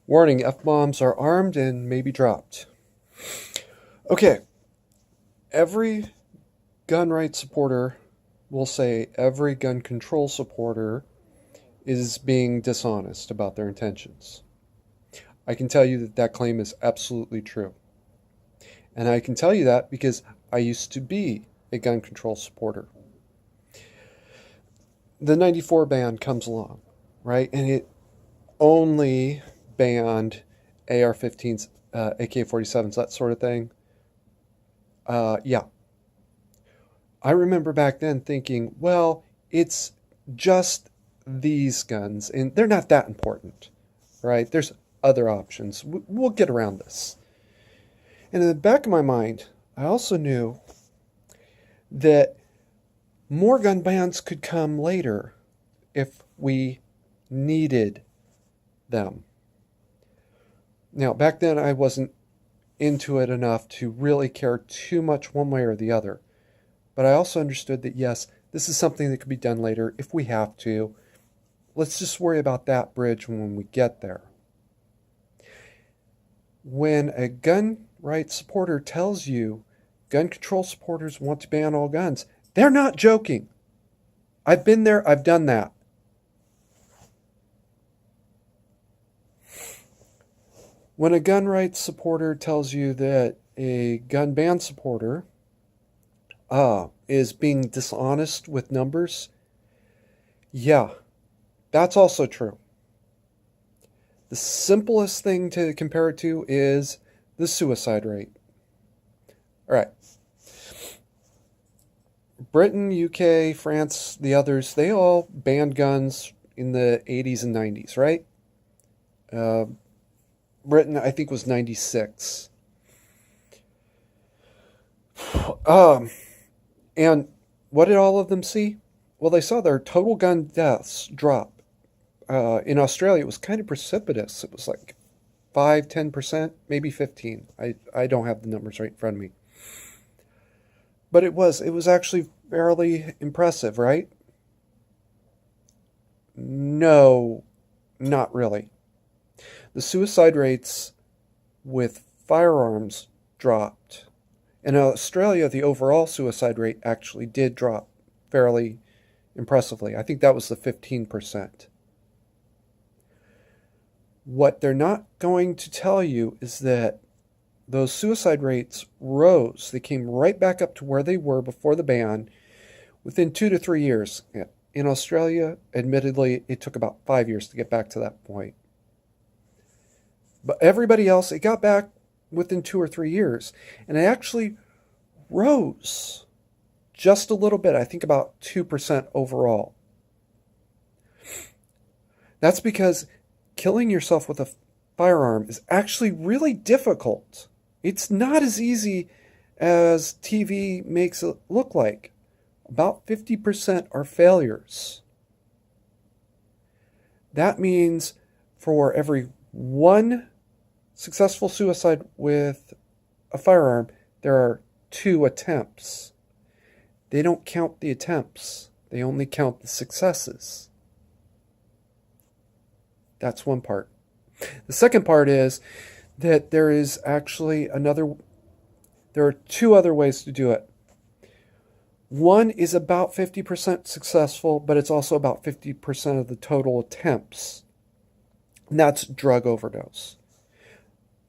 Warning, F-bombs are armed and may be dropped. Okay, every gun rights supporter will say every gun control supporter is being dishonest about their intentions. I can tell you that that claim is absolutely true. And I can tell you that because I used to be a gun control supporter. The 94 ban comes along, right? And it only banned AR-15s, AK-47s, that sort of thing. Yeah. I remember back then thinking, well, it's just these guns, and they're not that important, right? There's other options. We'll get around this. And in the back of my mind, I also knew that more gun bans could come later if we needed them. Now, back then I wasn't into it enough to really care too much one way or the other. But I also understood that, yes, this is something that could be done later if we have to. Let's just worry about that bridge when we get there. When a gun rights supporter tells you gun control supporters want to ban all guns, they're not joking. I've been there, I've done that. When a gun rights supporter tells you that a gun ban supporter is being dishonest with numbers, yeah, that's also true. The simplest thing to compare it to is the suicide rate. All right. Britain, UK, France, the others, they all banned guns in the 80s and 90s, right? Britain, I think, was 96. And what did all of them see? Well, they saw their total gun deaths drop. In Australia, it was kind of precipitous. It was like 5, 10%, maybe 15. I don't have the numbers right in front of me. But it was actually fairly impressive, right? No, not really. The suicide rates with firearms dropped. In Australia, the overall suicide rate actually did drop fairly impressively. I think that was the 15%. What they're not going to tell you is that those suicide rates rose. They came right back up to where they were before the ban within 2 to 3 years. In Australia, admittedly, it took about 5 years to get back to that point. But everybody else, it got back within 2 or 3 years. And it actually rose just a little bit. I think about 2% overall. That's because killing yourself with a firearm is actually really difficult. It's not as easy as TV makes it look like. About 50% are failures. That means for every one successful suicide with a firearm, there are 2 attempts. They don't count the attempts. They only count the successes. That's one part. The second part is that there is actually there are 2 other ways to do it. One is about 50% successful, but it's also about 50% of the total attempts. And that's drug overdose.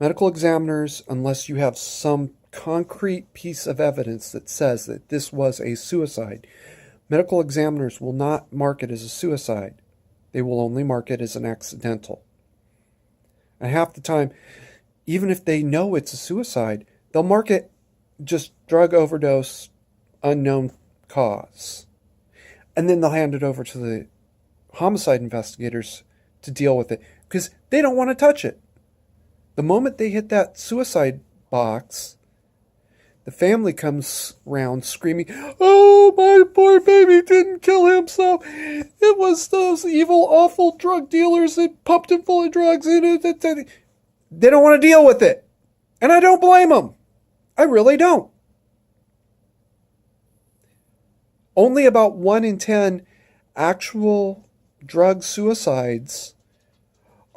Medical examiners, unless you have some concrete piece of evidence that says that this was a suicide, medical examiners will not mark it as a suicide. They will only mark it as an accidental. And half the time, even if they know it's a suicide, they'll mark it just drug overdose, unknown cause. And then they'll hand it over to the homicide investigators to deal with it because they don't want to touch it. The moment they hit that suicide box, the family comes round screaming, "Oh, my poor baby didn't kill himself. It was those evil, awful drug dealers that pumped him full of drugs." They don't want to deal with it. And I don't blame them. I really don't. Only about 1 in 10 actual drug suicides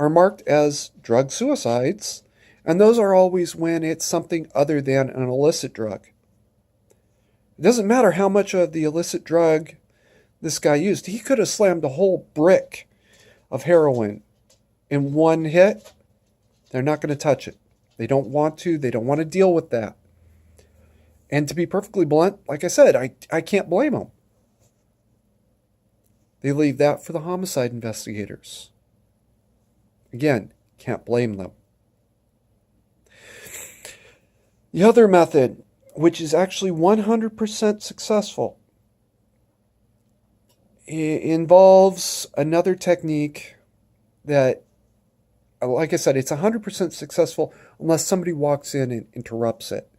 are marked as drug suicides, and those are always when it's something other than an illicit drug. It doesn't matter how much of the illicit drug this guy used. He could have slammed a whole brick of heroin in one hit. They're not going to touch it. They don't want to. They don't want to deal with that. And to be perfectly blunt, like I said, I can't blame them. They leave that for the homicide investigators. Again, can't blame them. The other method, which is actually 100% successful, involves another technique that, like I said, it's 100% successful unless somebody walks in and interrupts it.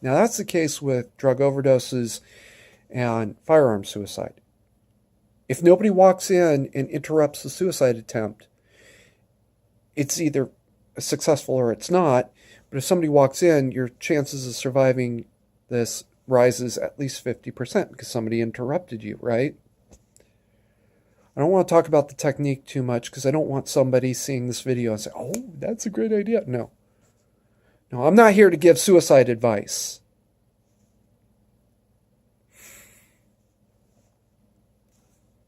Now, that's the case with drug overdoses and firearm suicide. If nobody walks in and interrupts the suicide attempt, it's either successful or it's not. But if somebody walks in, your chances of surviving this rises at least 50% because somebody interrupted you, right? I don't want to talk about the technique too much because I don't want somebody seeing this video and say, oh, that's a great idea. No, I'm not here to give suicide advice.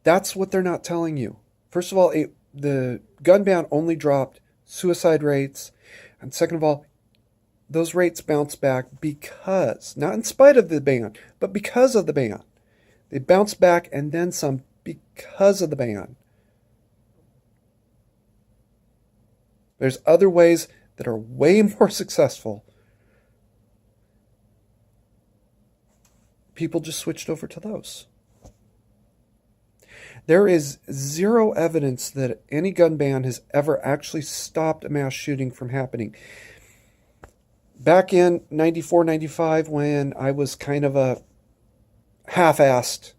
That's what they're not telling you. First of all, the gun ban only dropped suicide rates. And second of all, those rates bounce back because, not in spite of the ban, but because of the ban. They bounce back and then some because of the ban. There's other ways that are way more successful. People just switched over to those. There is zero evidence that any gun ban has ever actually stopped a mass shooting from happening. Back in 94, 95, when I was kind of a half-assed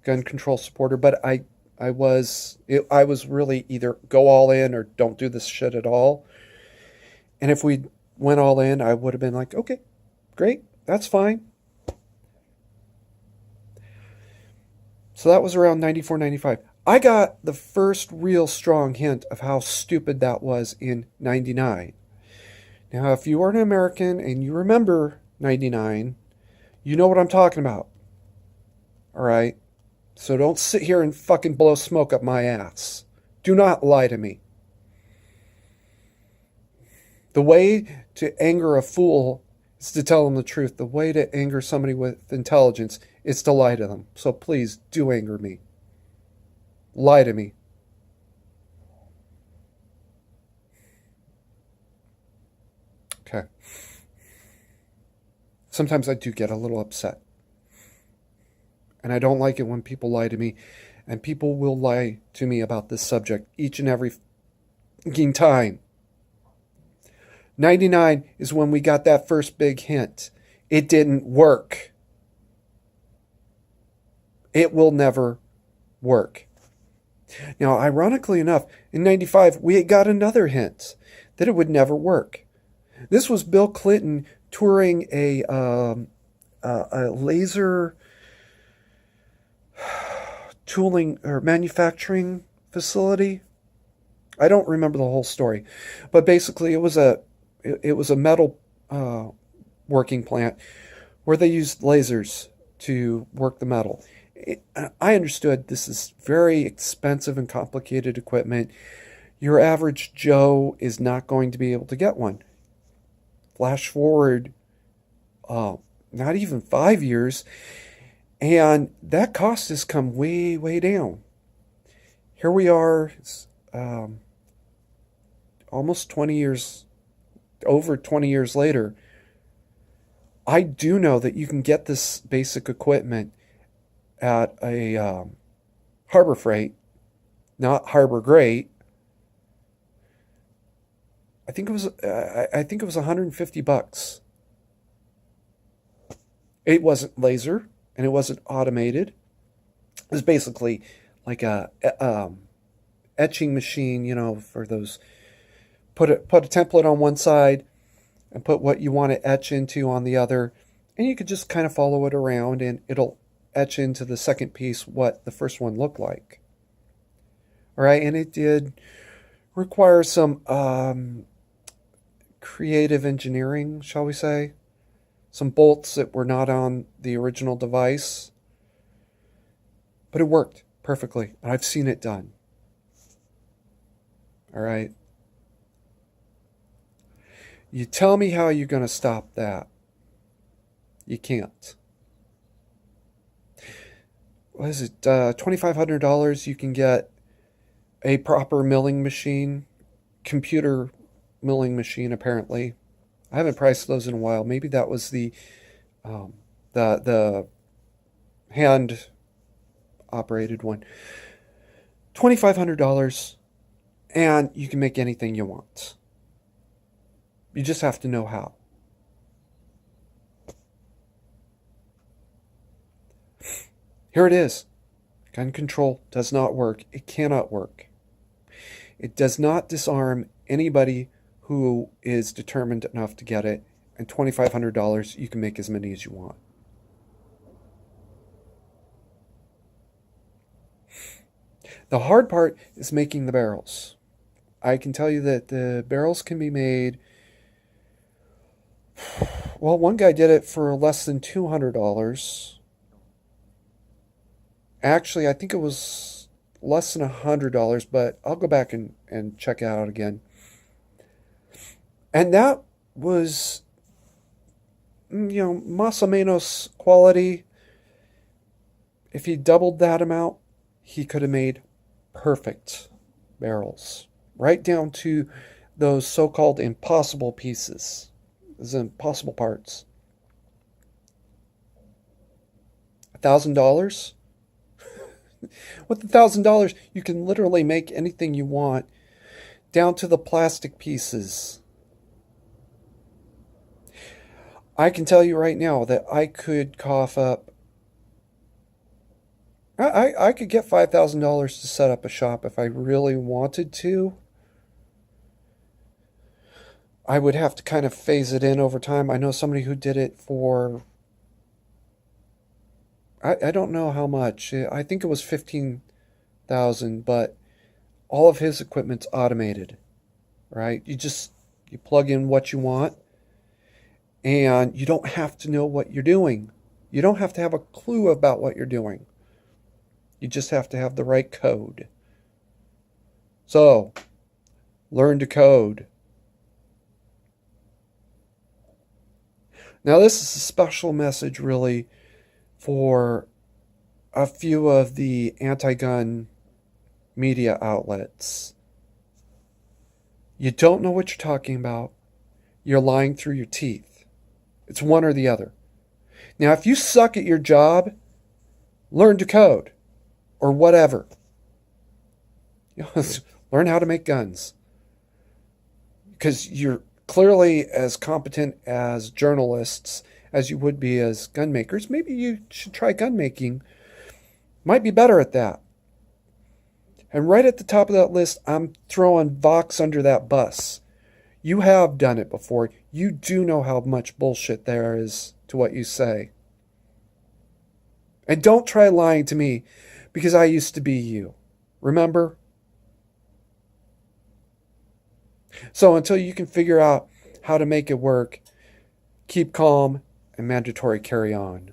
gun control supporter, but I was really either go all in or don't do this shit at all. And if we went all in, I would have been like, okay, great, that's fine. So that was around 94, 95. I got the first real strong hint of how stupid that was in 99. Now, if you are an American and you remember 99, you know what I'm talking about. All right? So don't sit here and fucking blow smoke up my ass. Do not lie to me. The way to anger a fool is to tell them the truth. The way to anger somebody with intelligence is to lie to them. So please do anger me. Lie to me. Okay. Sometimes I do get a little upset. And I don't like it when people lie to me. And people will lie to me about this subject each and every fucking time. 99 is when we got that first big hint. It didn't work. It will never work. Now, ironically enough, in 95, we had got another hint that it would never work. This was Bill Clinton touring a laser tooling or manufacturing facility. I don't remember the whole story, but basically it was a metal working plant where they used lasers to work the metal. I understood this is very expensive and complicated equipment. Your average Joe is not going to be able to get one. Flash forward, not even 5 years, and that cost has come way, way down. Here we are, almost 20 years, over 20 years later. I do know that you can get this basic equipment at a Harbor Freight, not Harbor Great. I think it was $150. It wasn't laser and it wasn't automated. It was basically like a etching machine, for those. Put a template on one side and put what you want to etch into on the other, and you could just kind of follow it around and it'll etch into the second piece what the first one looked like. All right, and it did requires some creative engineering, shall we say. Some bolts that were not on the original device. But it worked perfectly. And I've seen it done. All right. You tell me how you're going to stop that. You can't. What is it? $2,500 you can get a proper milling machine, computer milling machine, apparently. I haven't priced those in a while. Maybe that was um, the hand operated one. $2,500, and you can make anything you want. You just have to know how. Here it is. Gun control does not work. It cannot work. It does not disarm anybody who is determined enough to get it. And $2,500, you can make as many as you want. The hard part is making the barrels. I can tell you that the barrels can be made. Well, one guy did it for less than $200. Actually, I think it was less than $100, but I'll go back and check it out again. And that was, más o menos quality. If he doubled that amount, he could have made perfect barrels, right down to those so-called impossible pieces, those impossible parts. $1,000? With $1,000, you can literally make anything you want, down to the plastic pieces. I can tell you right now that I could cough up. I could get $5,000 to set up a shop if I really wanted to. I would have to kind of phase it in over time. I know somebody who did it for, I don't know how much. I think it was 15,000, but all of his equipment's automated, right? You plug in what you want, and you don't have to know what you're doing. You don't have to have a clue about what you're doing. You just have to have the right code. So, learn to code. Now, this is a special message, really, for a few of the anti-gun media outlets. You don't know what you're talking about. You're lying through your teeth. It's one or the other. Now, if you suck at your job, learn to code or whatever. Learn how to make guns. Because you're clearly as competent as journalists as you would be as gun makers. Maybe you should try gun making. Might be better at that. And right at the top of that list, I'm throwing Vox under that bus. You have done it before. You do know how much bullshit there is to what you say. And don't try lying to me, because I used to be you. Remember? So until you can figure out how to make it work, keep calm and mandatory carry on.